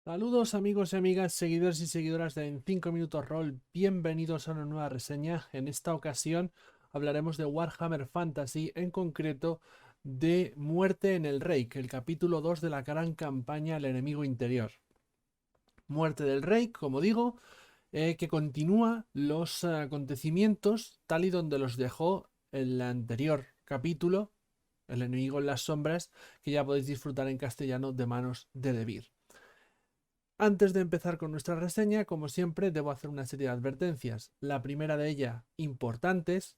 Saludos amigos y amigas, seguidores y seguidoras de En 5 Minutos Roll, bienvenidos a una nueva reseña. En esta ocasión hablaremos de Warhammer Fantasy, en concreto de Muerte en el Reich, el capítulo 2 de la gran campaña El enemigo interior. Muerte del Reich, como digo, que continúa los acontecimientos tal y donde los dejó el anterior capítulo, El enemigo en las sombras, que ya podéis disfrutar en castellano de manos de Debir. Antes de empezar con nuestra reseña, como siempre, debo hacer una serie de advertencias. La primera de ellas, importantes,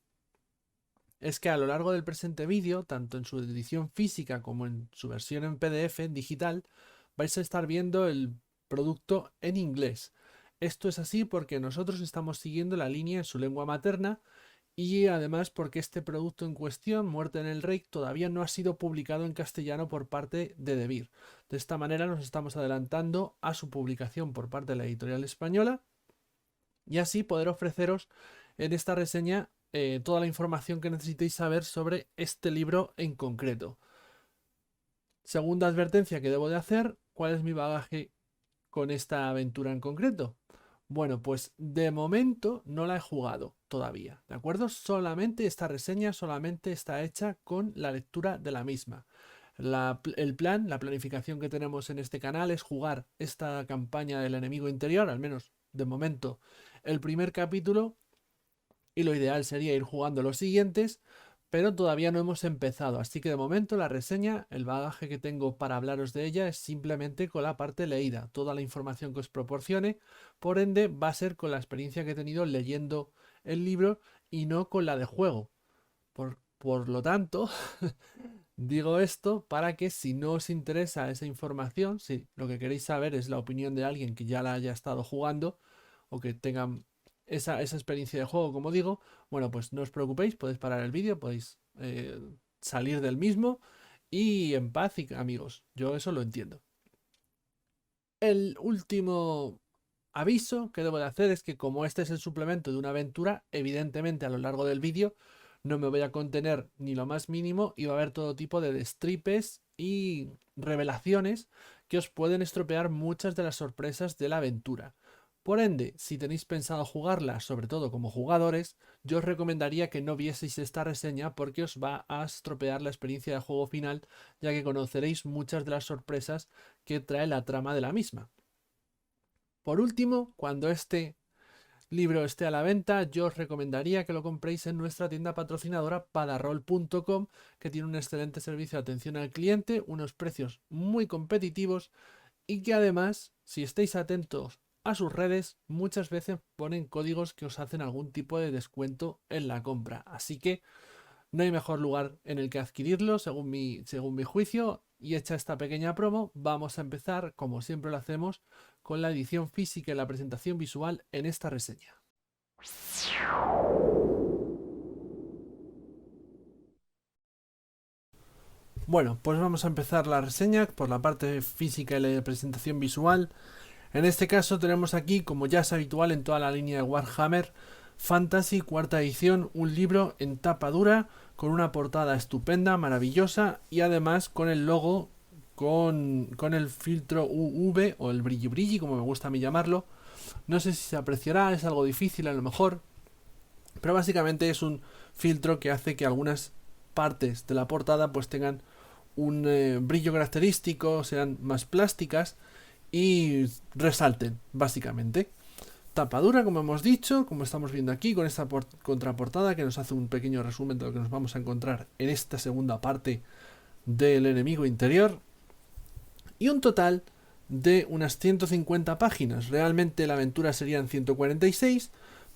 es que a lo largo del presente vídeo, tanto en su edición física como en su versión en PDF digital, vais a estar viendo el producto en inglés. Esto es así porque nosotros estamos siguiendo la línea en su lengua materna y además porque este producto en cuestión, Muerte en el Reich, todavía no ha sido publicado en castellano por parte de Debir. De esta manera nos estamos adelantando a su publicación por parte de la editorial española y así poder ofreceros en esta reseña toda la información que necesitéis saber sobre este libro en concreto. Segunda advertencia que debo de hacer, ¿cuál es mi bagaje con esta aventura en concreto? Bueno, pues de momento no la he jugado todavía, ¿de acuerdo? Solamente esta reseña solamente está hecha con la lectura de la misma. El plan, la planificación que tenemos en este canal es jugar esta campaña del enemigo interior, al menos de momento el primer capítulo, y lo ideal sería ir jugando los siguientes, pero todavía no hemos empezado, así que de momento la reseña, el bagaje que tengo para hablaros de ella es simplemente con la parte leída, toda la información que os proporcione, por ende va a ser con la experiencia que he tenido leyendo el libro y no con la de juego. Por lo tanto, digo esto para que si no os interesa esa información, si lo que queréis saber es la opinión de alguien que ya la haya estado jugando o que tengan esa experiencia de juego, como digo, bueno, pues no os preocupéis, podéis parar el vídeo, podéis salir del mismo y en paz, y, amigos, yo eso lo entiendo. El último aviso que debo de hacer es que como este es el suplemento de una aventura, evidentemente a lo largo del vídeo no me voy a contener ni lo más mínimo y va a haber todo tipo de destripes y revelaciones que os pueden estropear muchas de las sorpresas de la aventura. Por ende, si tenéis pensado jugarla, sobre todo como jugadores, yo os recomendaría que no vieseis esta reseña porque os va a estropear la experiencia de juego final, ya que conoceréis muchas de las sorpresas que trae la trama de la misma. Por último, cuando este libro esté a la venta, yo os recomendaría que lo compréis en nuestra tienda patrocinadora padarrol.com, que tiene un excelente servicio de atención al cliente, unos precios muy competitivos y que además, si estáis atentos a sus redes, muchas veces ponen códigos que os hacen algún tipo de descuento en la compra. Así que no hay mejor lugar en el que adquirirlo, según mi juicio, y hecha esta pequeña promo, vamos a empezar, como siempre lo hacemos, con la edición física y la presentación visual en esta reseña. Bueno, pues vamos a empezar la reseña por la parte física y la presentación visual. En este caso tenemos aquí, como ya es habitual en toda la línea de Warhammer Fantasy cuarta edición, un libro en tapa dura con una portada estupenda, maravillosa y además con el logo, con el filtro UV o el brilli brilli, como me gusta a mí llamarlo. No sé si se apreciará, es algo difícil a lo mejor, pero básicamente es un filtro que hace que algunas partes de la portada pues tengan un brillo característico, sean más plásticas y resalten, básicamente. Tapadura, como hemos dicho, como estamos viendo aquí, con esta contraportada que nos hace un pequeño resumen de lo que nos vamos a encontrar en esta segunda parte del enemigo interior. Y un total de unas 150 páginas. Realmente la aventura serían 146,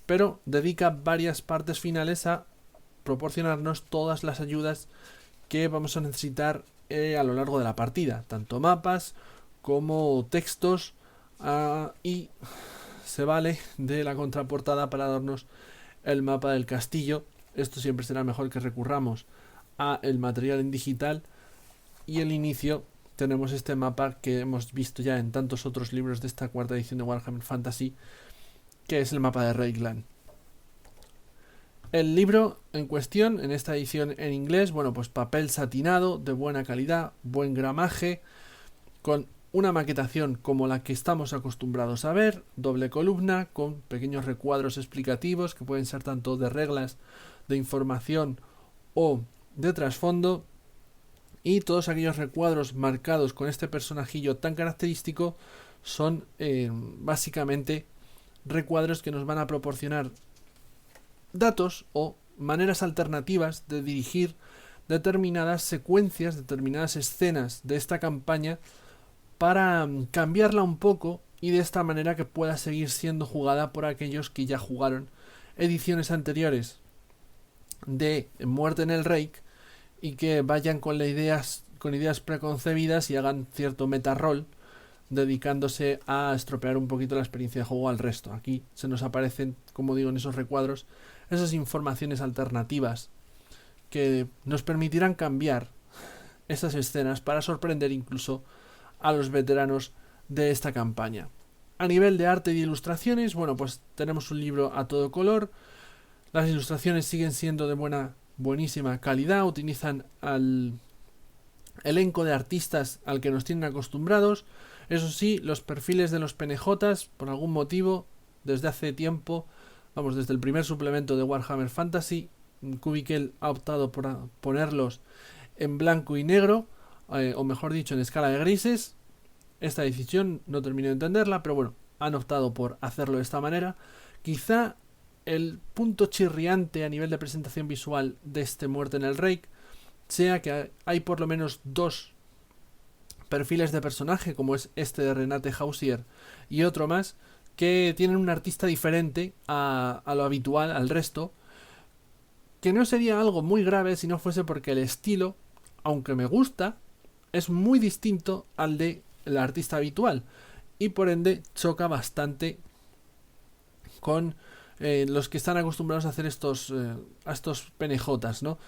pero dedica varias partes finales a proporcionarnos todas las ayudas que vamos a necesitar a lo largo de la partida, tanto mapas como textos y se vale de la contraportada para darnos el mapa del castillo. Esto siempre será mejor que recurramos a el material en digital y el inicio tenemos este mapa que hemos visto ya en tantos otros libros de esta cuarta edición de Warhammer Fantasy, que es el mapa de Reikland. El libro en cuestión, en esta edición en inglés, bueno, pues papel satinado, de buena calidad, buen gramaje, con una maquetación como la que estamos acostumbrados a ver, doble columna, con pequeños recuadros explicativos que pueden ser tanto de reglas, de información o de trasfondo, y todos aquellos recuadros marcados con este personajillo tan característico son básicamente recuadros que nos van a proporcionar datos o maneras alternativas de dirigir determinadas secuencias, determinadas escenas de esta campaña para cambiarla un poco y de esta manera que pueda seguir siendo jugada por aquellos que ya jugaron ediciones anteriores de Muerte en el Reich y que vayan con ideas preconcebidas y hagan cierto meta-roll dedicándose a estropear un poquito la experiencia de juego al resto. Aquí se nos aparecen, como digo, en esos recuadros, esas informaciones alternativas que nos permitirán cambiar esas escenas para sorprender incluso a los veteranos de esta campaña. A nivel de arte y de ilustraciones, bueno, pues tenemos un libro a todo color. Las ilustraciones siguen siendo de buenísima calidad, utilizan al elenco de artistas al que nos tienen acostumbrados. Eso sí, los perfiles de los PNJs, por algún motivo, desde hace tiempo, desde el primer suplemento de Warhammer Fantasy, Kubikel ha optado por ponerlos en blanco y negro, o mejor dicho, en escala de grises. Esta decisión no termino de entenderla, pero bueno, han optado por hacerlo de esta manera. Quizá el punto chirriante a nivel de presentación visual de este Muerte en el Reich sea que hay por lo menos dos perfiles de personaje, como es este de Renate Hausier y otro más, que tienen un artista diferente a lo habitual, al resto, que no sería algo muy grave si no fuese porque el estilo, aunque me gusta, es muy distinto al de el artista habitual y por ende choca bastante con los que están acostumbrados a hacer estos PNJs, ¿no?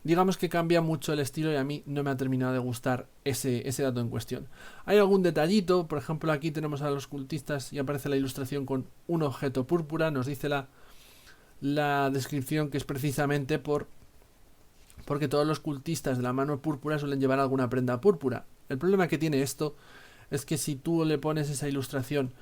Digamos que cambia mucho el estilo y a mí no me ha terminado de gustar ese dato en cuestión. Hay algún detallito, por ejemplo aquí tenemos a los cultistas y aparece la ilustración con un objeto púrpura, nos dice la descripción que es precisamente porque todos los cultistas de la mano púrpura suelen llevar alguna prenda púrpura. El problema que tiene esto es que si tú le pones esa ilustración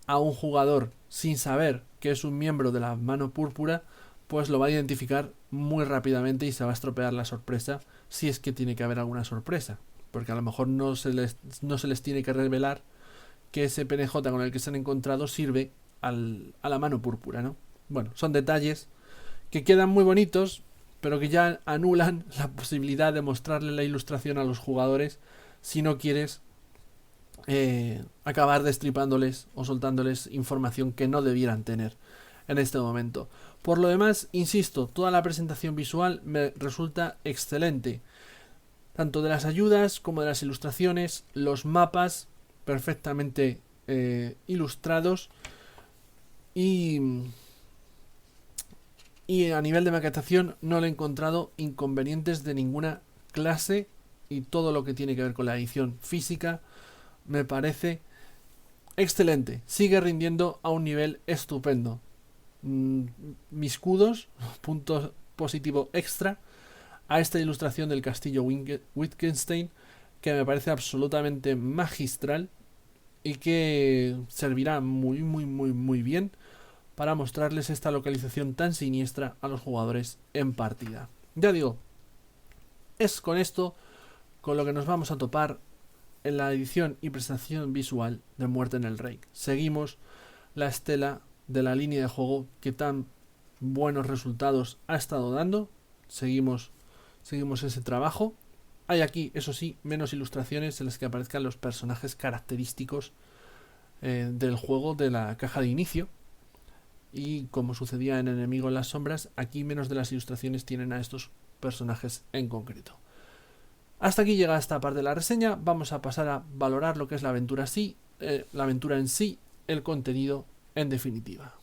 a un jugador sin saber que es un miembro de la mano púrpura, pues lo va a identificar muy rápidamente y se va a estropear la sorpresa, si es que tiene que haber alguna sorpresa, porque a lo mejor no se les tiene que revelar que ese PNJ con el que se han encontrado sirve a la mano púrpura, ¿no? Bueno, son detalles que quedan muy bonitos, pero que ya anulan la posibilidad de mostrarle la ilustración a los jugadores si no quieres acabar destripándoles o soltándoles información que no debieran tener en este momento. Por lo demás, insisto, toda la presentación visual me resulta excelente, tanto de las ayudas como de las ilustraciones, los mapas perfectamente ilustrados y a nivel de maquetación no le he encontrado inconvenientes de ninguna clase y todo lo que tiene que ver con la edición física me parece excelente, sigue rindiendo a un nivel estupendo. Mis kudos, punto positivo extra a esta ilustración del castillo Wittgenstein, que me parece absolutamente magistral y que servirá muy bien para mostrarles esta localización tan siniestra a los jugadores en partida. Ya digo, es con esto con lo que nos vamos a topar en la edición y presentación visual de Muerte en el Reich. Seguimos la estela de la línea de juego que tan buenos resultados ha estado dando. Seguimos ese trabajo. Hay aquí, eso sí, menos ilustraciones en las que aparezcan los personajes característicos del juego de la caja de inicio. Y como sucedía en Enemigo en las Sombras, aquí menos de las ilustraciones tienen a estos personajes en concreto. Hasta aquí llega esta parte de la reseña. Vamos a pasar a valorar lo que es la aventura en sí, el contenido en definitiva.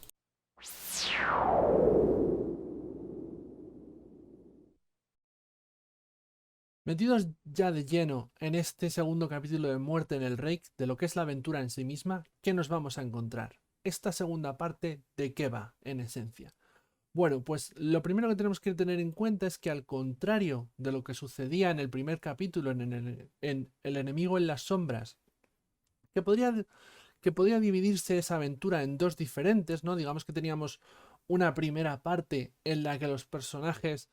Metidos ya de lleno en este segundo capítulo de Muerte en el Reich, de lo que es la aventura en sí misma, ¿qué nos vamos a encontrar? Esta segunda parte, ¿de qué va en esencia? Bueno, pues lo primero que tenemos que tener en cuenta es que al contrario de lo que sucedía en el primer capítulo, en El enemigo en las sombras, que podría dividirse esa aventura en dos diferentes, ¿no? Digamos que teníamos una primera parte en la que los personajes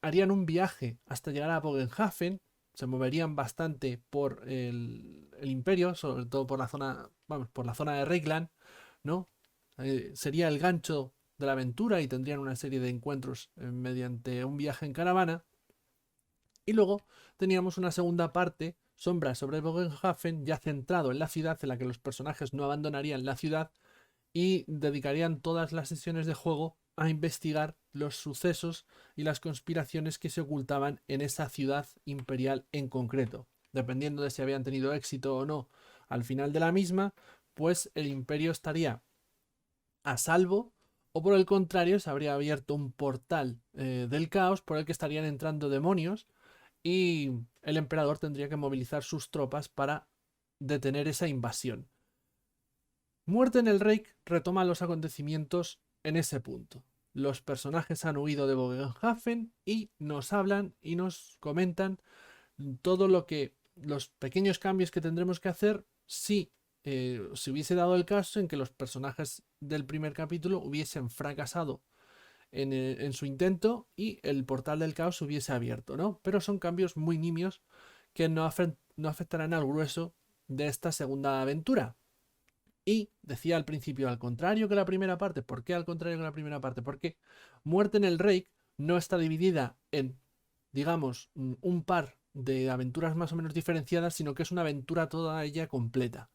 harían un viaje hasta llegar a Bogenhafen, se moverían bastante por el imperio, sobre todo por la zona, vamos, por la zona de Reikland, ¿no? Sería el gancho de la aventura y tendrían una serie de encuentros mediante un viaje en caravana. Y luego teníamos una segunda parte, Sombra sobre Bogenhafen, ya centrado en la ciudad, en la que los personajes no abandonarían la ciudad y dedicarían todas las sesiones de juego a investigar los sucesos y las conspiraciones que se ocultaban en esa ciudad imperial en concreto. Dependiendo de si habían tenido éxito o no al final de la misma, pues el imperio estaría a salvo o por el contrario se habría abierto un portal del caos por el que estarían entrando demonios y el emperador tendría que movilizar sus tropas para detener esa invasión. Muerte en el Reich retoma los acontecimientos en ese punto. Los personajes han huido de Bogenhafen y nos hablan y nos comentan todo lo que los pequeños cambios que tendremos que hacer si se hubiese dado el caso en que los personajes del primer capítulo hubiesen fracasado en su intento y el portal del caos se hubiese abierto, ¿no? Pero son cambios muy nimios que no afectarán al grueso de esta segunda aventura. Y decía al principio, al contrario que la primera parte. ¿Por qué al contrario que la primera parte? Porque Muerte en el Reich no está dividida en, digamos, un par de aventuras más o menos diferenciadas, sino que es una aventura toda ella completa.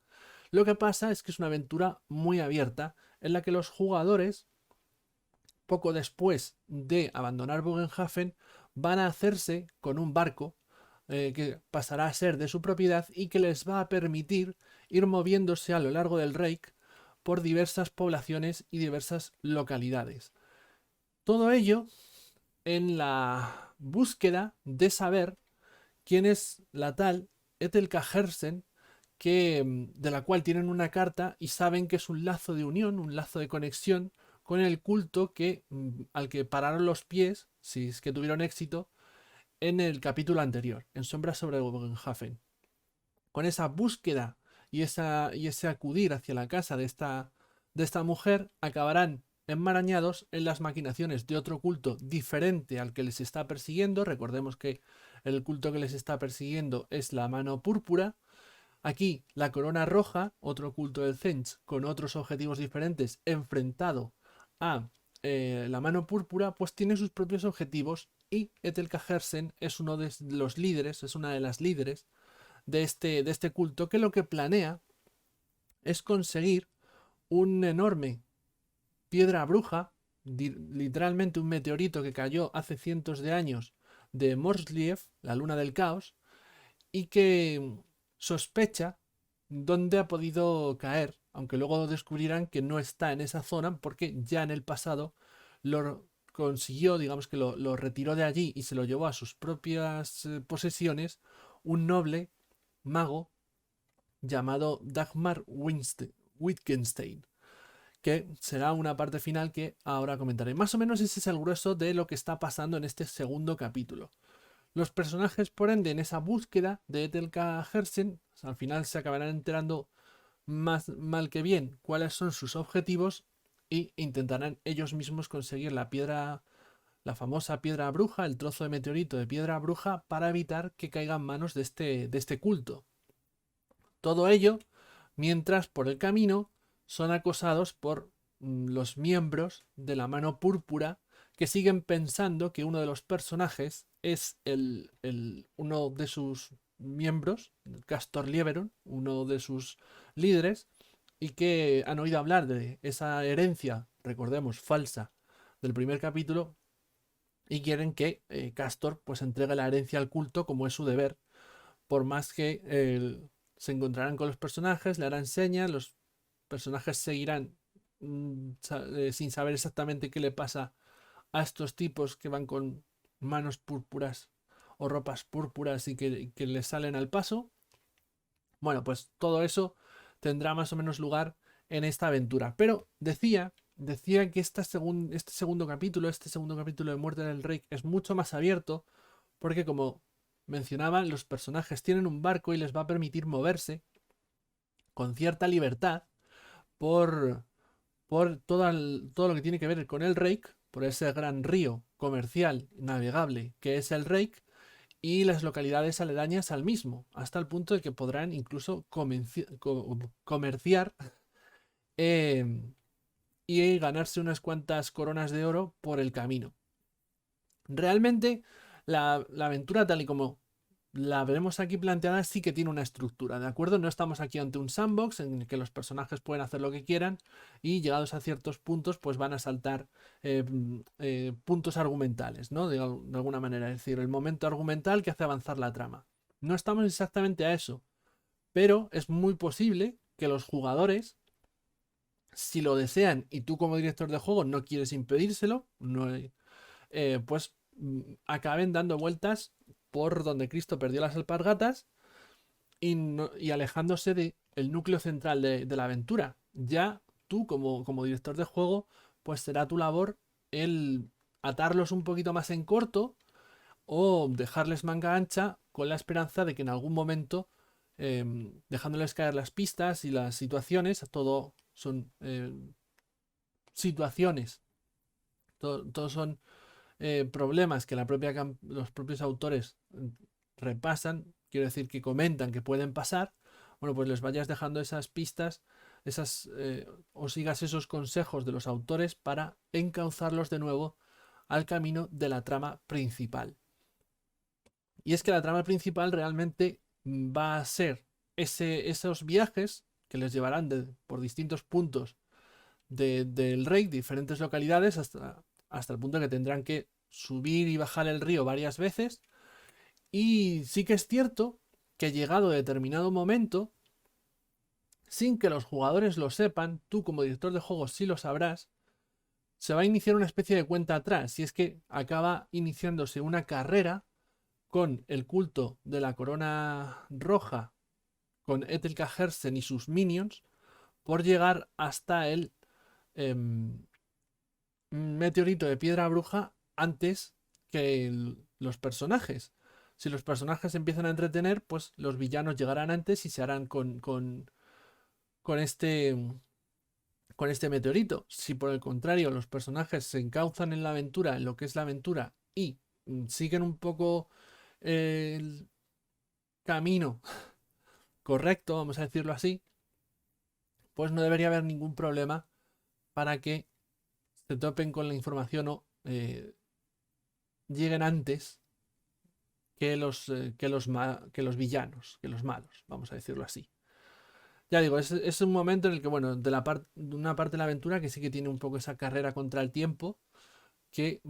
Lo que pasa es que es una aventura muy abierta en la que los jugadores, poco después de abandonar Bogenhafen, van a hacerse con un barco que pasará a ser de su propiedad y que les va a permitir ir moviéndose a lo largo del Reich por diversas poblaciones y diversas localidades. Todo ello en la búsqueda de saber quién es la tal Etelka Hersen, de la cual tienen una carta y saben que es un lazo de unión, un lazo de conexión con el culto al que pararon los pies, si es que tuvieron éxito, en el capítulo anterior, en Sombras sobre Bogenhafen. Con esa búsqueda y ese acudir hacia la casa de esta mujer, acabarán enmarañados en las maquinaciones de otro culto diferente al que les está persiguiendo. Recordemos que el culto que les está persiguiendo es la mano púrpura. Aquí la corona roja, otro culto del Zench con otros objetivos diferentes, enfrentado a la mano púrpura, pues tiene sus propios objetivos y Etelka Hersen es uno de los líderes, es una de las líderes de este culto que lo que planea es conseguir un enorme piedra bruja, literalmente un meteorito que cayó hace cientos de años de Morsliev, la luna del caos, y que sospecha dónde ha podido caer, aunque luego descubrirán que no está en esa zona porque ya en el pasado lo consiguió, digamos que lo retiró de allí y se lo llevó a sus propias posesiones un noble mago llamado Dagmar Wittgenstein, que será una parte final que ahora comentaré. Más o menos ese es el grueso de lo que está pasando en este segundo capítulo. Los personajes, por ende, en esa búsqueda de Etelka Hersen, al final se acabarán enterando más mal que bien cuáles son sus objetivos e intentarán ellos mismos conseguir la piedra, la famosa piedra bruja, el trozo de meteorito de piedra bruja, para evitar que caiga en manos de este culto. Todo ello mientras por el camino son acosados por los miembros de la mano púrpura que siguen pensando que uno de los personajes es uno de sus miembros, Castor Lieberon, uno de sus líderes, y que han oído hablar de esa herencia, recordemos, falsa del primer capítulo, y quieren que Castor pues entregue la herencia al culto como es su deber, por más que se encontrarán con los personajes, le harán señas, los personajes seguirán sin saber exactamente qué le pasa a estos tipos que van con manos púrpuras o ropas púrpuras y que les salen al paso. Bueno, pues todo eso tendrá más o menos lugar en esta aventura. Pero decía decía que este segundo capítulo de Muerte del Rey, es mucho más abierto porque, como mencionaba, los personajes tienen un barco y les va a permitir moverse con cierta libertad por, todo lo que tiene que ver con el Reik, por ese gran río comercial navegable que es el Reik, y las localidades aledañas al mismo, hasta el punto de que podrán incluso comerciar eh, y ganarse unas cuantas coronas de oro por el camino. Realmente, la aventura tal y como la veremos aquí planteada sí que tiene una estructura, ¿de acuerdo? No estamos aquí ante un sandbox en el que los personajes pueden hacer lo que quieran y llegados a ciertos puntos pues van a saltar puntos argumentales, ¿no? De alguna manera, es decir, el momento argumental que hace avanzar la trama. No estamos exactamente a eso, pero es muy posible que los jugadores, si lo desean y tú como director de juego no quieres impedírselo, pues acaben dando vueltas por donde Cristo perdió las alpargatas y alejándose del núcleo central de la aventura. Ya tú, como director de juego, pues será tu labor el atarlos un poquito más en corto o dejarles manga ancha con la esperanza de que en algún momento, dejándoles caer las pistas y las situaciones, todo son situaciones, todo son problemas que los propios autores repasan, quiero decir que comentan que pueden pasar, bueno, pues les vayas dejando esas pistas, o sigas esos consejos de los autores para encauzarlos de nuevo al camino de la trama principal. Y es que la trama principal realmente va a ser esos viajes que les llevarán por distintos puntos del rey, diferentes localidades, hasta el punto que tendrán que subir y bajar el río varias veces. Y sí que es cierto que llegado a determinado momento, sin que los jugadores lo sepan, tú como director de juegos sí lo sabrás, se va a iniciar una especie de cuenta atrás. Y es que acaba iniciándose una carrera con el culto de la corona roja, con Etelka-Hersen y sus minions, por llegar hasta el meteorito de piedra bruja antes que los personajes. Si los personajes empiezan a entretener, pues los villanos llegarán antes y se harán con este, con este meteorito. Si por el contrario los personajes se encauzan en la aventura, en lo que es la aventura, y siguen un poco el camino correcto, vamos a decirlo así, pues no debería haber ningún problema para que se topen con la información o lleguen antes que los villanos, que los malos, vamos a decirlo así. Ya digo, es un momento en el que, bueno, de una parte de la aventura que sí que tiene un poco esa carrera contra el tiempo que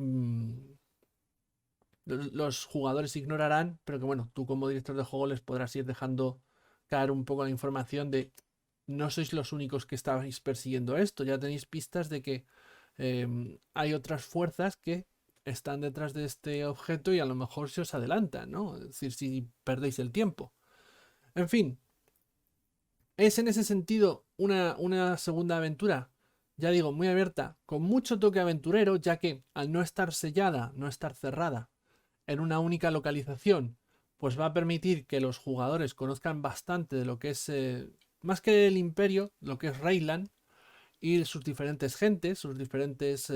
los jugadores ignorarán, pero que, bueno, tú como director de juego les podrás ir dejando caer un poco la información de no sois los únicos que estabais persiguiendo esto, ya tenéis pistas de que hay otras fuerzas que están detrás de este objeto y a lo mejor se os adelantan, ¿no? Es decir, si perdéis el tiempo. En fin, es en ese sentido una segunda aventura, ya digo, muy abierta, con mucho toque aventurero, ya que al no estar sellada, no estar cerrada en una única localización, pues va a permitir que los jugadores conozcan bastante de lo que es, más que el imperio, lo que es Reyland y sus diferentes gentes, sus diferentes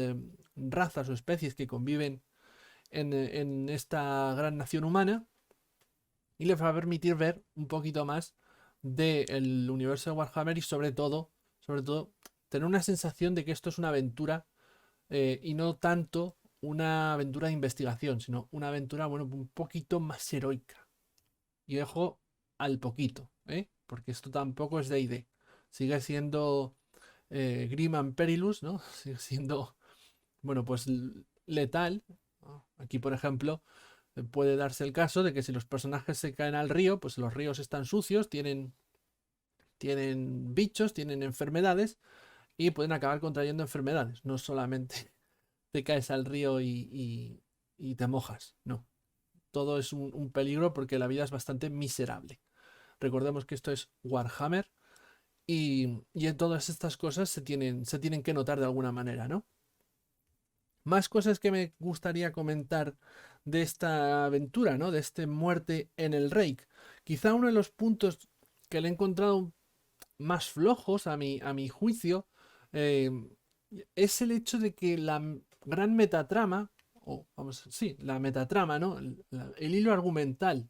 razas o especies que conviven en esta gran nación humana, y les va a permitir ver un poquito más del universo de Warhammer y sobre todo, tener una sensación de que esto es una aventura y no tanto una aventura de investigación, sino una aventura, bueno, un poquito más heroica. Y dejo al poquito, ¿eh? Porque esto tampoco es D&D. Sigue siendo Grim and Perilous, ¿no? Sigue siendo, bueno, pues letal, ¿no? Aquí, por ejemplo, puede darse el caso de que si los personajes se caen al río, pues los ríos están sucios, tienen bichos, tienen enfermedades y pueden acabar contrayendo enfermedades. No solamente te caes al río y te mojas, no. Todo es un peligro porque la vida es bastante miserable. Recordemos que esto es Warhammer y en todas estas cosas se tienen que notar de alguna manera, ¿no? Más cosas que me gustaría comentar de esta aventura, ¿no? De este muerte en el Reich. Quizá uno de los puntos que le he encontrado más flojos a mi juicio, eh, es el hecho de que gran metatrama, o vamos, sí, la metatrama, ¿no? El hilo argumental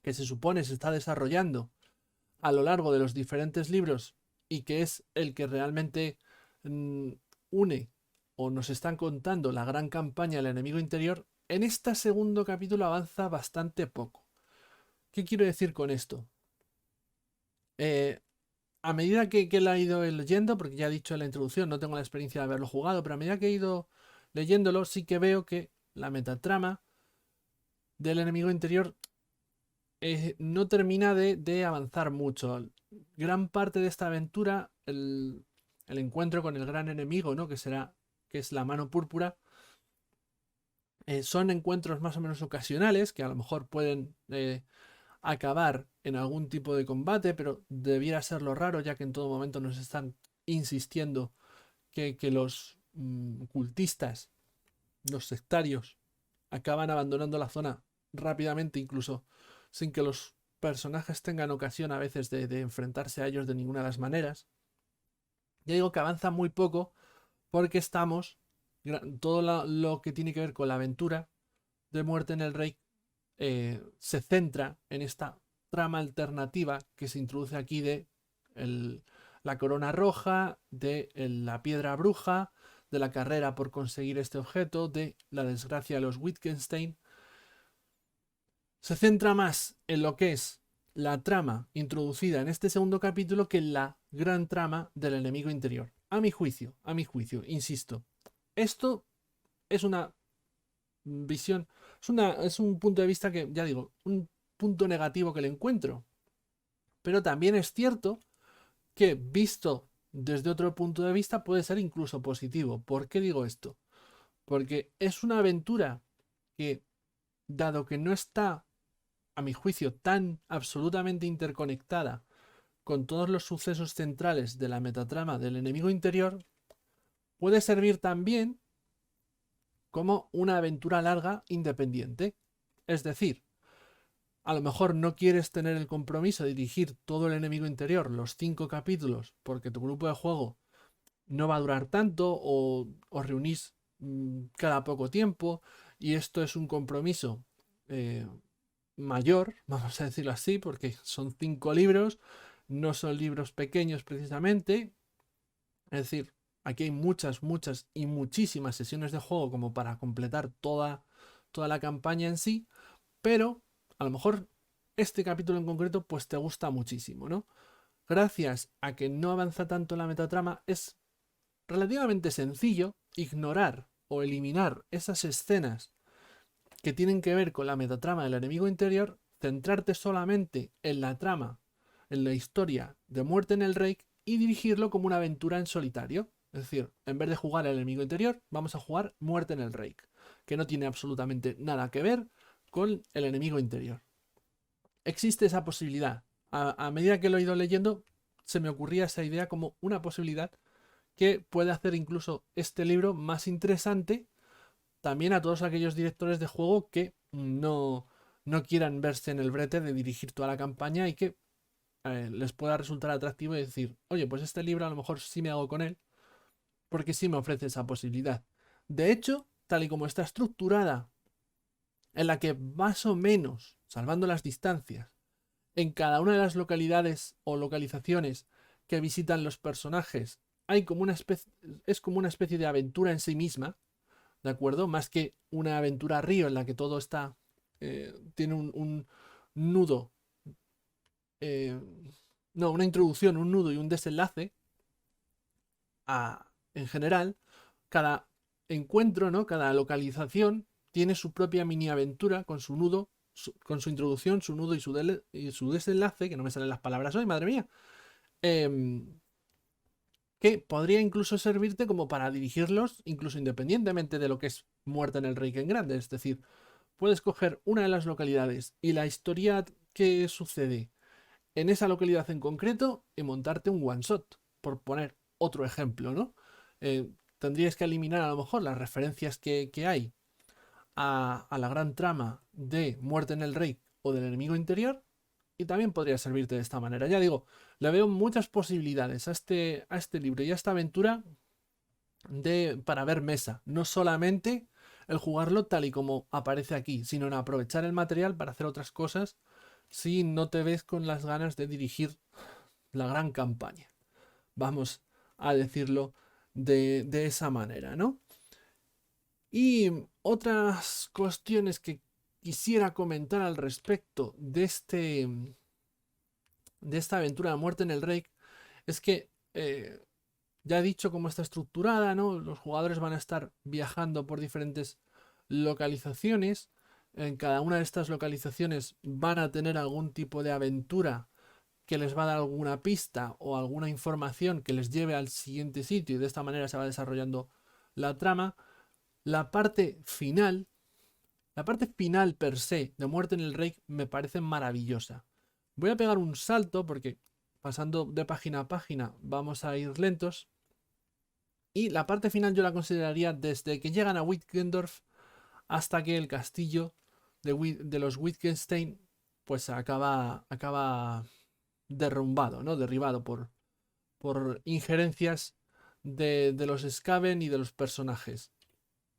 que se supone se está desarrollando a lo largo de los diferentes libros y que es el que realmente mm, une o nos están contando la gran campaña del enemigo interior, en este segundo capítulo avanza bastante poco. ¿Qué quiero decir con esto? Eh, a medida que la he ido leyendo, porque ya he dicho en la introducción, no tengo la experiencia de haberlo jugado, pero a medida que he ido leyéndolo, sí que veo que la metatrama del enemigo interior no termina de avanzar mucho. Gran parte de esta aventura, el encuentro con el gran enemigo, ¿no? Que es la mano púrpura, son encuentros más o menos ocasionales, que a lo mejor pueden acabar en algún tipo de combate, pero debiera ser lo raro, ya que en todo momento nos están insistiendo que los cultistas, los sectarios, acaban abandonando la zona rápidamente, incluso sin que los personajes tengan ocasión a veces de enfrentarse a ellos de ninguna de las maneras. Ya digo que avanza muy poco porque estamos, todo lo que tiene que ver con la aventura de Muerte en el Rey se centra en esta trama alternativa que se introduce aquí de la corona roja, de la piedra bruja, de la carrera por conseguir este objeto, de la desgracia de los Wittgenstein. Se centra más en lo que es la trama introducida en este segundo capítulo que en la gran trama del enemigo interior. A mi juicio, insisto. Esto es una visión, es un punto de vista que, ya digo, un punto negativo que le encuentro. Pero también es cierto que visto desde otro punto de vista puede ser incluso positivo. ¿Por qué digo esto? Porque es una aventura que, dado que no está, a mi juicio, tan absolutamente interconectada con todos los sucesos centrales de la metatrama del enemigo interior, puede servir también como una aventura larga independiente. Es decir, a lo mejor no quieres tener el compromiso de dirigir todo el enemigo interior, los 5 capítulos, porque tu grupo de juego no va a durar tanto o os reunís cada poco tiempo y esto es un compromiso eh, mayor, vamos a decirlo así, porque son 5 libros, no son libros pequeños precisamente, es decir, aquí hay muchas y muchísimas sesiones de juego como para completar toda la campaña en sí, pero a lo mejor este capítulo en concreto pues te gusta muchísimo, ¿no? Gracias a que no avanza tanto la metatrama, es relativamente sencillo ignorar o eliminar esas escenas que tienen que ver con la metatrama del enemigo interior, centrarte solamente en la trama, en la historia de Muerte en el Reich y dirigirlo como una aventura en solitario. Es decir, en vez de jugar al enemigo interior, vamos a jugar Muerte en el Reich, que no tiene absolutamente nada que ver con el enemigo interior. Existe esa posibilidad. A medida que lo he ido leyendo, se me ocurría esa idea como una posibilidad que puede hacer incluso este libro más interesante también a todos aquellos directores de juego que no quieran verse en el brete de dirigir toda la campaña y que les pueda resultar atractivo y decir, oye, pues este libro a lo mejor sí me hago con él porque sí me ofrece esa posibilidad. De hecho, tal y como está estructurada, en la que más o menos, salvando las distancias, en cada una de las localidades o localizaciones que visitan los personajes, hay como una especie, es como una especie de aventura en sí misma, ¿de acuerdo? Más que una aventura río en la que todo está, tiene un nudo, eh, no, una introducción, un nudo y un desenlace, en general, cada encuentro, ¿no? Cada localización tiene su propia mini aventura con su nudo, con su introducción, su nudo y su desenlace, que no me salen las palabras hoy, madre mía, que podría incluso servirte como para dirigirlos, incluso independientemente de lo que es Muerte en el Reich en grande. Es decir, puedes coger una de las localidades y la historia que sucede en esa localidad en concreto y montarte un one shot, por poner otro ejemplo, ¿no? Tendrías que eliminar a lo mejor las referencias que hay a la gran trama de Muerte en el Rey o del enemigo interior y también podría servirte de esta manera. Ya digo, le veo muchas posibilidades a este libro y a esta aventura para ver mesa. No solamente el jugarlo tal y como aparece aquí, sino en aprovechar el material para hacer otras cosas si no te ves con las ganas de dirigir la gran campaña. Vamos a decirlo de esa manera, ¿no? Y otras cuestiones que quisiera comentar al respecto de esta aventura de Muerte en el Rey es que ya he dicho cómo está estructurada, ¿no? Los jugadores van a estar viajando por diferentes localizaciones. En cada una de estas localizaciones van a tener algún tipo de aventura que les va a dar alguna pista o alguna información que les lleve al siguiente sitio y de esta manera se va desarrollando la trama. La parte final, la parte final per se de Muerte en el Rey me parece maravillosa. Voy a pegar un salto porque pasando de página a página vamos a ir lentos. Y la parte final yo la consideraría desde que llegan a Wittgendorf hasta que el castillo de los Wittgenstein pues acaba derrumbado, ¿no? Derribado por injerencias de los Skaven y de los personajes.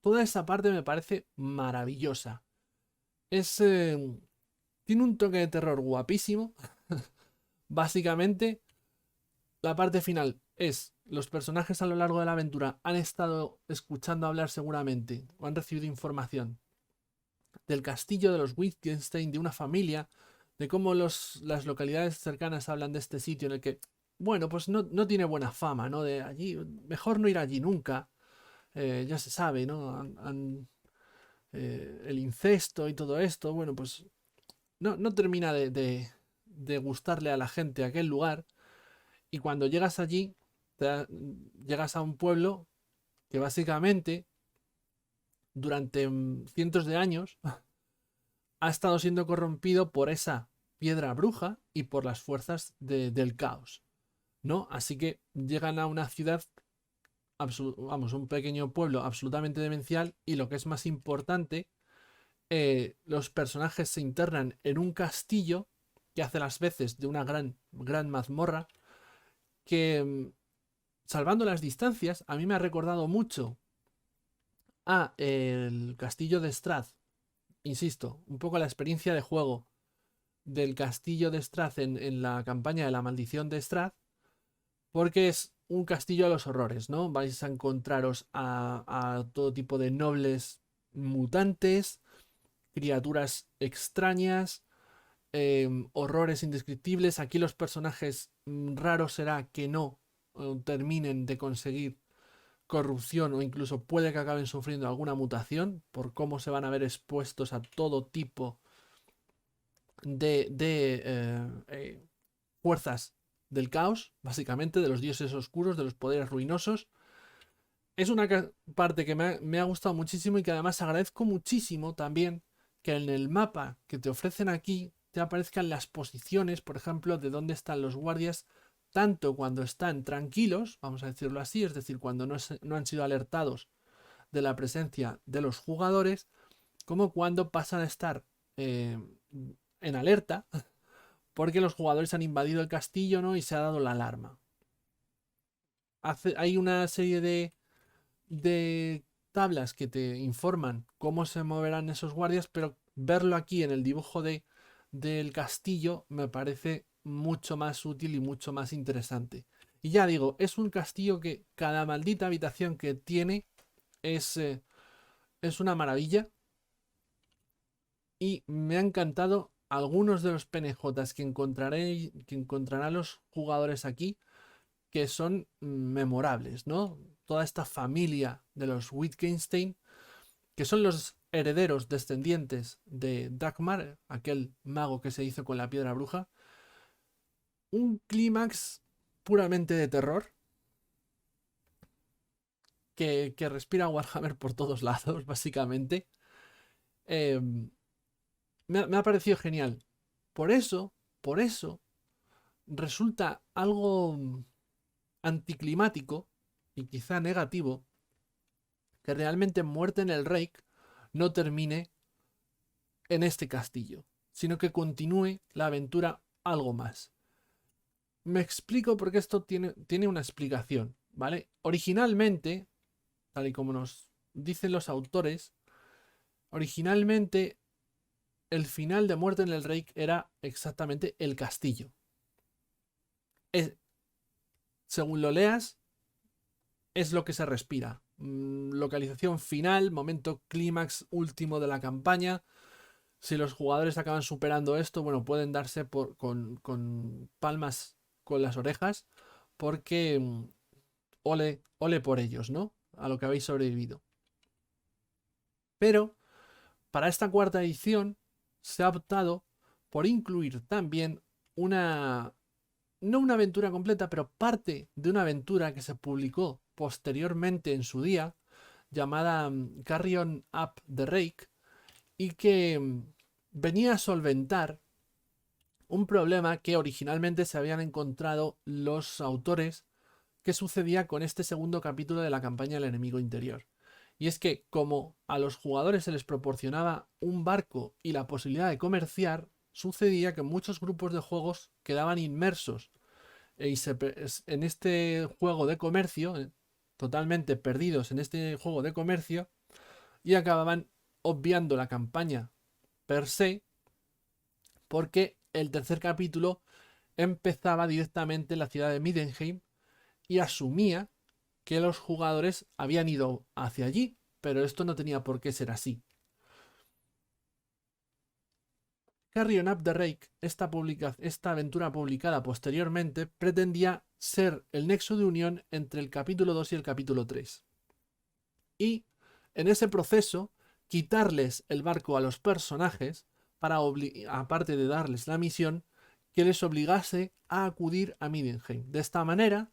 Toda esa parte me parece maravillosa. Es, tiene un toque de terror guapísimo. Básicamente, la parte final es los personajes a lo largo de la aventura han estado escuchando hablar seguramente o han recibido información del castillo de los Wittgenstein, de una familia, de cómo las localidades cercanas hablan de este sitio en el que, bueno, pues no tiene buena fama, ¿no? De allí, mejor no ir allí nunca. Ya se sabe, ¿no? El incesto y todo esto, bueno, pues no termina de gustarle a la gente aquel lugar. Y cuando llegas allí, llegas a un pueblo que básicamente durante cientos de años ha estado siendo corrompido por esa piedra bruja y por las fuerzas del caos, ¿no? Así que llegan a una ciudad, vamos, un pequeño pueblo absolutamente demencial y lo que es más importante, los personajes se internan en un castillo que hace las veces de una gran mazmorra que, salvando las distancias, a mí me ha recordado mucho a el castillo de Strath. Insisto, un poco la experiencia de juego del castillo de Strath en la campaña de la maldición de Strath, porque es un castillo a los horrores, ¿no? Vais a encontraros a todo tipo de nobles mutantes, criaturas extrañas, horrores indescriptibles. Aquí los personajes raros será que no terminen de conseguir corrupción o incluso puede que acaben sufriendo alguna mutación por cómo se van a ver expuestos a todo tipo de fuerzas del caos, básicamente, de los dioses oscuros, de los poderes ruinosos. Es una parte que me ha gustado muchísimo y que además agradezco muchísimo también que en el mapa que te ofrecen aquí te aparezcan las posiciones, por ejemplo, de dónde están los guardias, tanto cuando están tranquilos, vamos a decirlo así, es decir, cuando no han sido alertados de la presencia de los jugadores, como cuando pasan a estar en alerta porque los jugadores han invadido el castillo, ¿no? Y se ha dado la alarma. Hay una serie de tablas que te informan cómo se moverán esos guardias, pero verlo aquí en el dibujo del castillo me parece mucho más útil y mucho más interesante. Y ya digo, es un castillo que cada maldita habitación que tiene es una maravilla y me ha encantado algunos de los PNJs que encontrarán los jugadores aquí que son memorables, ¿no? Toda esta familia de los Wittgenstein, que son los herederos descendientes de Dagmar, aquel mago que se hizo con la piedra bruja. Un clímax puramente de terror que respira Warhammer por todos lados, básicamente. Eh, me ha parecido genial. Por eso, resulta algo anticlimático y quizá negativo que realmente Muerte en el Reich no termine en este castillo, sino que continúe la aventura algo más. Me explico porque esto tiene una explicación, ¿vale? Originalmente, tal y como nos dicen los autores, originalmente el final de Muerte en el Reich era exactamente el castillo. Según lo leas, es lo que se respira. Localización final, momento clímax último de la campaña. Si los jugadores acaban superando esto, bueno, pueden darse con palmas con las orejas, porque ole por ellos, ¿no? A lo que habéis sobrevivido. Pero para esta cuarta edición se ha optado por incluir también no una aventura completa, pero parte de una aventura que se publicó posteriormente en su día, llamada Carrion Up the Rake, y que venía a solventar un problema que originalmente se habían encontrado los autores que sucedía con este segundo capítulo de la campaña del enemigo interior. Y es que como a los jugadores se les proporcionaba un barco y la posibilidad de comerciar, sucedía que muchos grupos de juegos quedaban inmersos en este juego de comercio, totalmente perdidos en este juego de comercio, y acababan obviando la campaña per se, porque el tercer capítulo empezaba directamente en la ciudad de Middenheim y asumía que los jugadores habían ido hacia allí, pero esto no tenía por qué ser así. Carrion Up the Rake, esta aventura publicada posteriormente, pretendía ser el nexo de unión entre el capítulo 2 y el capítulo 3. Y en ese proceso, quitarles el barco a los personajes para, aparte de darles la misión, que les obligase a acudir a Middenheim. De esta manera,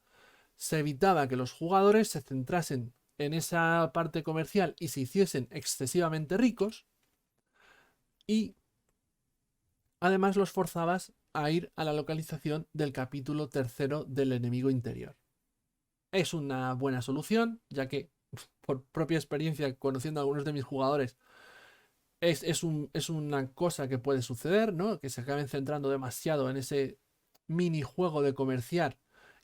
se evitaba que los jugadores se centrasen en esa parte comercial y se hiciesen excesivamente ricos, y además los forzabas a ir a la localización del capítulo tercero del enemigo interior. Es una buena solución, ya que por propia experiencia, conociendo a algunos de mis jugadores, es una cosa que puede suceder, ¿no? Que se acaben centrando demasiado en ese minijuego de comerciar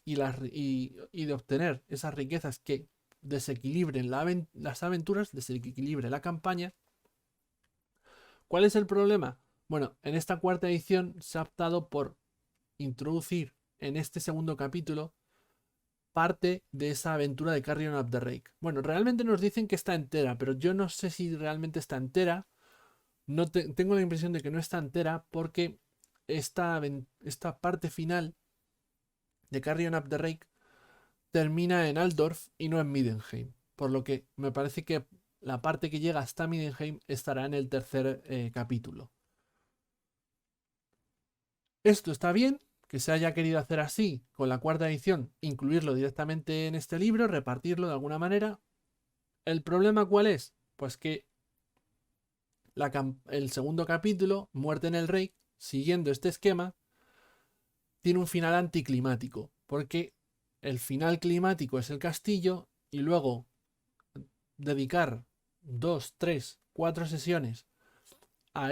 y de obtener esas riquezas que desequilibren las aventuras, desequilibren la campaña. ¿Cuál es el problema? Bueno, en esta cuarta edición se ha optado por introducir en este segundo capítulo parte de esa aventura de Carrion Up the Rake. Bueno, realmente nos dicen que está entera, pero yo no sé si realmente está entera. No tengo la impresión de que no está entera, porque esta parte final de Carrion Up the Rake termina en Altdorf y no en Middenheim. Por lo que me parece que la parte que llega hasta Middenheim estará en el tercer capítulo. Esto está bien, que se haya querido hacer así con la cuarta edición, incluirlo directamente en este libro, repartirlo de alguna manera. ¿El problema cuál es? Pues que el segundo capítulo, Muerte en el Rey, siguiendo este esquema, tiene un final anticlimático, porque el final climático es el castillo y luego dedicar 2, 3, 4 sesiones a,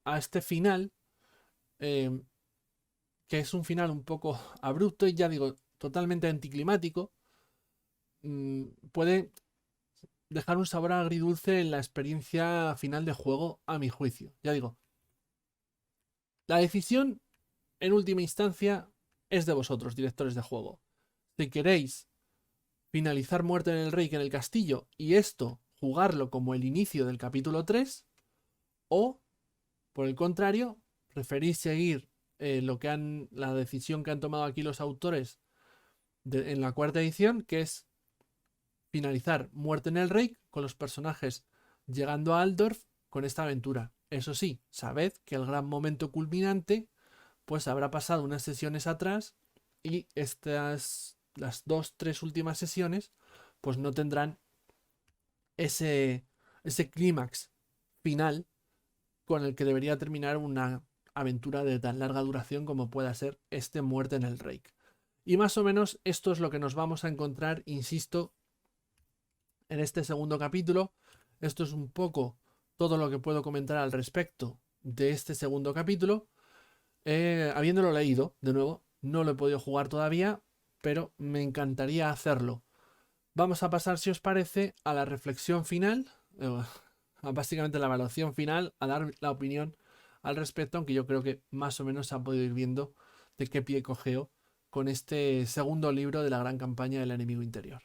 a este final, eh, que es un final un poco abrupto y ya digo, totalmente anticlimático, puede dejar un sabor agridulce en la experiencia final de juego, a mi juicio. Ya digo, la decisión en última instancia es de vosotros, directores de juego. Si queréis finalizar Muerte en el Rey en el castillo y esto jugarlo como el inicio del capítulo 3, o por el contrario, preferís seguir la decisión que han tomado aquí los autores en la cuarta edición, que es finalizar Muerte en el Rey con los personajes llegando a Altdorf con esta aventura. Eso sí, sabed que el gran momento culminante pues habrá pasado unas sesiones atrás, y las 2, 3 últimas sesiones pues no tendrán ese clímax final con el que debería terminar una aventura de tan larga duración como pueda ser este Muerte en el Rake. Y más o menos esto es lo que nos vamos a encontrar, insisto, en este segundo capítulo. Esto es un poco todo lo que puedo comentar al respecto de este segundo capítulo. Habiéndolo leído, de nuevo, no lo he podido jugar todavía, pero me encantaría hacerlo. Vamos a pasar, si os parece, a la reflexión final, a básicamente la evaluación final, a dar la opinión al respecto, aunque yo creo que más o menos se ha podido ir viendo de qué pie cojeo con este segundo libro de la gran campaña del enemigo interior.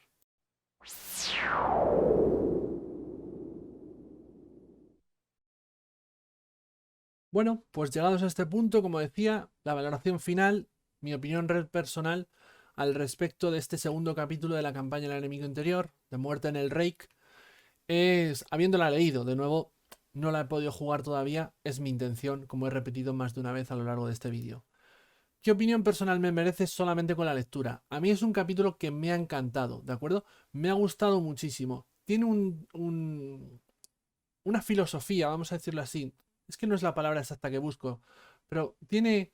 Bueno, pues llegados a este punto, como decía, la valoración final, mi opinión personal al respecto de este segundo capítulo de la campaña del enemigo interior, de Muerte en el Rake, es, habiéndola leído, de nuevo, no la he podido jugar todavía, es mi intención, como he repetido más de una vez a lo largo de este vídeo. ¿Qué opinión personal me merece solamente con la lectura? A mí es un capítulo que me ha encantado, ¿de acuerdo? Me ha gustado muchísimo. Tiene una filosofía, vamos a decirlo así. Es que no es la palabra exacta que busco, pero tiene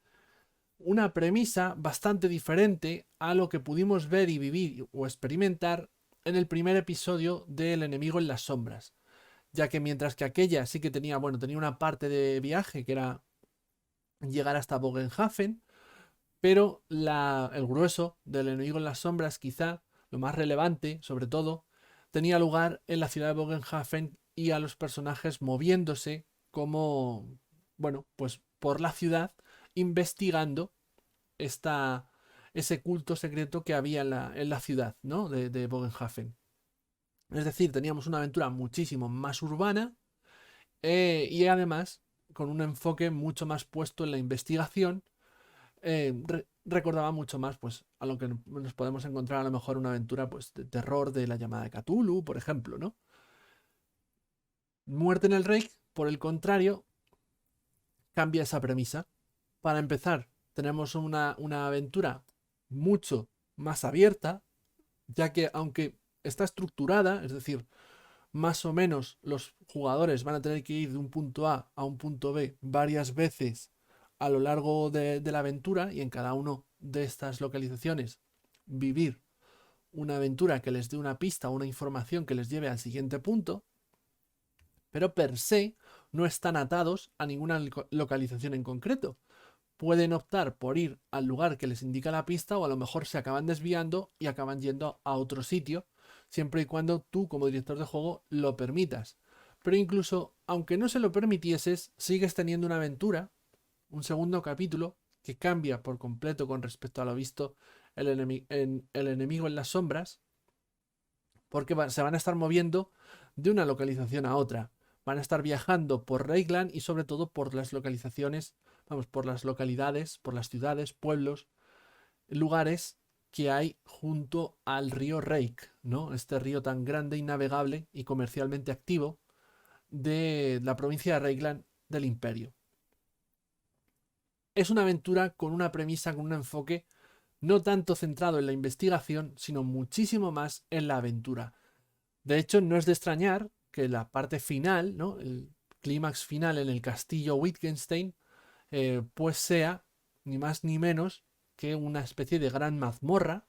una premisa bastante diferente a lo que pudimos ver y vivir o experimentar en el primer episodio del enemigo en las sombras. Ya que mientras que aquella sí que tenía, bueno, tenía una parte de viaje que era llegar hasta Bogenhafen, pero el grueso del enemigo en las sombras, quizá lo más relevante, sobre todo, tenía lugar en la ciudad de Bogenhafen y a los personajes moviéndose como, bueno, pues por la ciudad, investigando esta, ese culto secreto que había en la ciudad, ¿no? De Bogenhafen. Es decir, teníamos una aventura muchísimo más urbana y además con un enfoque mucho más puesto en la investigación. Recordaba mucho más pues, a lo que nos podemos encontrar a lo mejor una aventura pues, de terror de la llamada de Cthulhu, por ejemplo, ¿no? Muerte en el Rake, por el contrario, cambia esa premisa. Para empezar, tenemos una aventura mucho más abierta, ya que aunque está estructurada, es decir, más o menos los jugadores van a tener que ir de un punto A un punto B varias veces a lo largo de la aventura y en cada una de estas localizaciones vivir una aventura que les dé una pista o una información que les lleve al siguiente punto, pero per se no están atados a ninguna localización en concreto. Pueden optar por ir al lugar que les indica la pista o a lo mejor se acaban desviando y acaban yendo a otro sitio, siempre y cuando tú como director de juego lo permitas. Pero incluso aunque no se lo permitieses, sigues teniendo una aventura, un segundo capítulo, que cambia por completo con respecto a lo visto en el enemigo en las sombras, porque se van a estar moviendo de una localización a otra. Van a estar viajando por Reikland y sobre todo por las localizaciones, vamos, por las localidades, por las ciudades, pueblos, lugares que hay junto al río Reik, ¿no? Este río tan grande y navegable y comercialmente activo de la provincia de Reikland del Imperio. Es una aventura con una premisa, con un enfoque no tanto centrado en la investigación, sino muchísimo más en la aventura. De hecho, no es de extrañar que la parte final, ¿no? El clímax final en el castillo Wittgenstein, pues sea ni más ni menos que una especie de gran mazmorra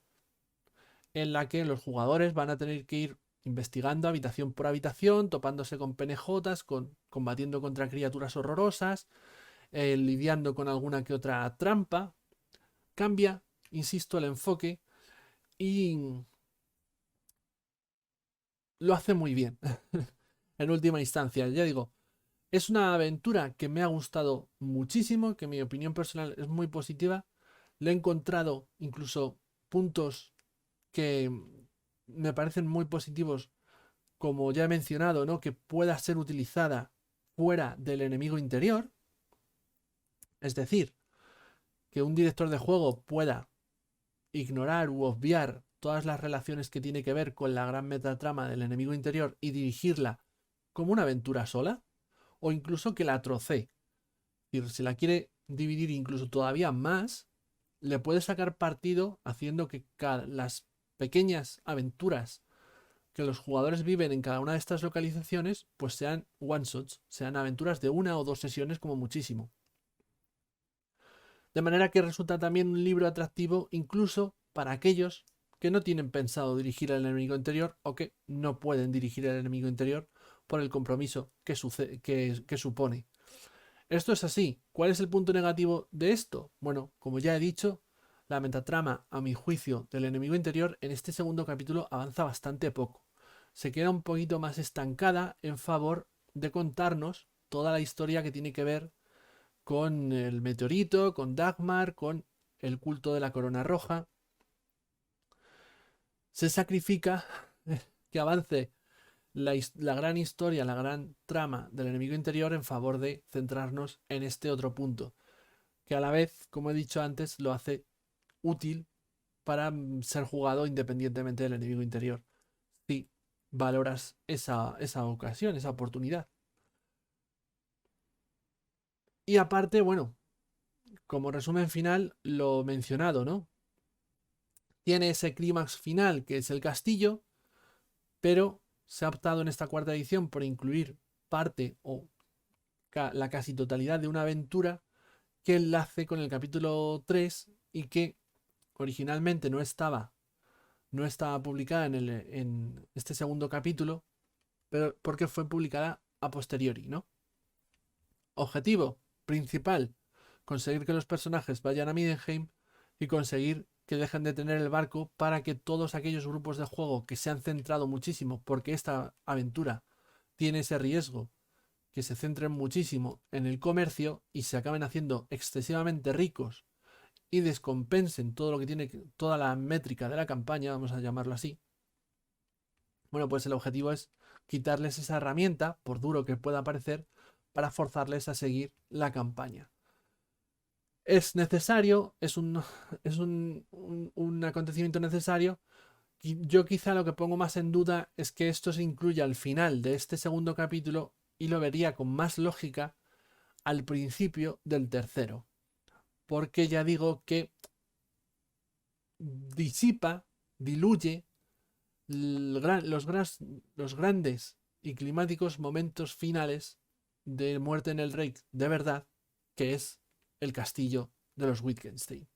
en la que los jugadores van a tener que ir investigando habitación por habitación, topándose con penejotas, combatiendo contra criaturas horrorosas, lidiando con alguna que otra trampa. Cambia, insisto, el enfoque y lo hace muy bien. En última instancia, ya digo, es una aventura que me ha gustado muchísimo, que mi opinión personal es muy positiva. Le he encontrado incluso puntos que me parecen muy positivos, como ya he mencionado, ¿no? Que pueda ser utilizada fuera del enemigo interior. Es decir, que un director de juego pueda ignorar u obviar todas las relaciones que tiene que ver con la gran metatrama del enemigo interior y dirigirla como una aventura sola, o incluso que la trocee. Es decir, si la quiere dividir incluso todavía más, le puede sacar partido haciendo que las pequeñas aventuras que los jugadores viven en cada una de estas localizaciones, pues sean one-shots, sean aventuras de una o dos sesiones como muchísimo. De manera que resulta también un libro atractivo incluso para aquellos que no tienen pensado dirigir al enemigo interior o que no pueden dirigir al enemigo interior por el compromiso que supone. Esto es así. ¿Cuál es el punto negativo de esto? Bueno, como ya he dicho, la metatrama, a mi juicio, del enemigo interior en este segundo capítulo avanza bastante poco. Se queda un poquito más estancada en favor de contarnos toda la historia que tiene que ver con el meteorito, con Dagmar, con el culto de la corona roja. Se sacrifica que avance la gran historia, la gran trama del enemigo interior en favor de centrarnos en este otro punto, que a la vez, como he dicho antes, lo hace útil para ser jugado independientemente del enemigo interior. Si valoras esa ocasión, esa oportunidad. Y aparte, bueno, como resumen final, lo mencionado, ¿no? Tiene ese clímax final que es el castillo, pero se ha optado en esta cuarta edición por incluir parte o la casi totalidad de una aventura que enlace con el capítulo 3 y que originalmente no estaba publicada en este segundo capítulo, pero porque fue publicada a posteriori, ¿no? Objetivo principal, conseguir que los personajes vayan a Middenheim y conseguir que dejen de tener el barco para que todos aquellos grupos de juego que se han centrado muchísimo, porque esta aventura tiene ese riesgo, que se centren muchísimo en el comercio y se acaben haciendo excesivamente ricos y descompensen todo lo que tiene, toda la métrica de la campaña, vamos a llamarlo así. Bueno, pues el objetivo es quitarles esa herramienta, por duro que pueda parecer, para forzarles a seguir la campaña. Es necesario, un acontecimiento necesario. Yo quizá lo que pongo más en duda es que esto se incluya al final de este segundo capítulo y lo vería con más lógica al principio del tercero. Porque ya digo que disipa, diluye los grandes y climáticos momentos finales de Muerte en el Reich de verdad, que es el castillo de los Wittgenstein.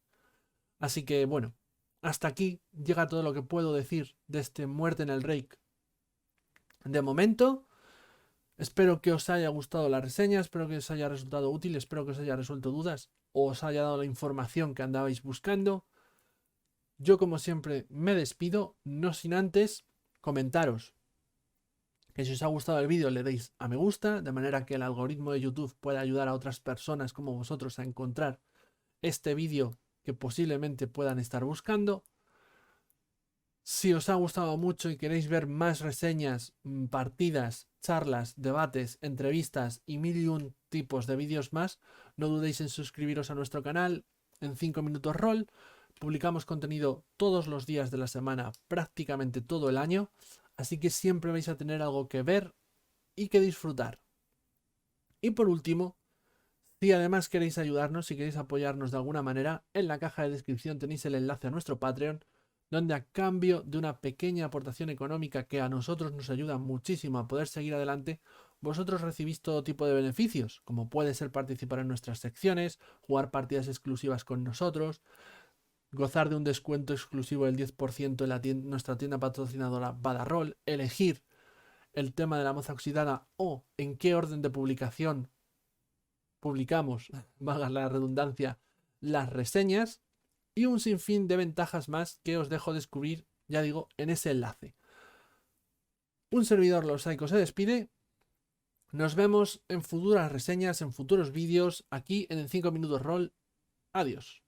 Así que bueno, hasta aquí llega todo lo que puedo decir de este Muerte en el Reich. De momento, espero que os haya gustado la reseña, espero que os haya resultado útil, espero que os haya resuelto dudas o os haya dado la información que andabais buscando. Yo, como siempre, me despido, no sin antes comentaros que si os ha gustado el vídeo le deis a me gusta, de manera que el algoritmo de YouTube pueda ayudar a otras personas como vosotros a encontrar este vídeo que posiblemente puedan estar buscando. Si os ha gustado mucho y queréis ver más reseñas, partidas, charlas, debates, entrevistas y mil y un tipos de vídeos más, no dudéis en suscribiros a nuestro canal en 5 minutos roll. Publicamos contenido todos los días de la semana, prácticamente todo el año, así que siempre vais a tener algo que ver y que disfrutar. Y por último, si además queréis ayudarnos, si queréis apoyarnos de alguna manera, en la caja de descripción tenéis el enlace a nuestro Patreon, donde a cambio de una pequeña aportación económica que a nosotros nos ayuda muchísimo a poder seguir adelante, vosotros recibís todo tipo de beneficios, como puede ser participar en nuestras secciones, jugar partidas exclusivas con nosotros, gozar de un descuento exclusivo del 10% en nuestra tienda patrocinadora Badarroll, elegir el tema de la moza oxidada o en qué orden de publicación publicamos, valga la redundancia, las reseñas y un sinfín de ventajas más que os dejo descubrir, ya digo, en ese enlace. Un servidor Losaico se despide. Nos vemos en futuras reseñas, en futuros vídeos, aquí en el 5 minutos roll. Adiós.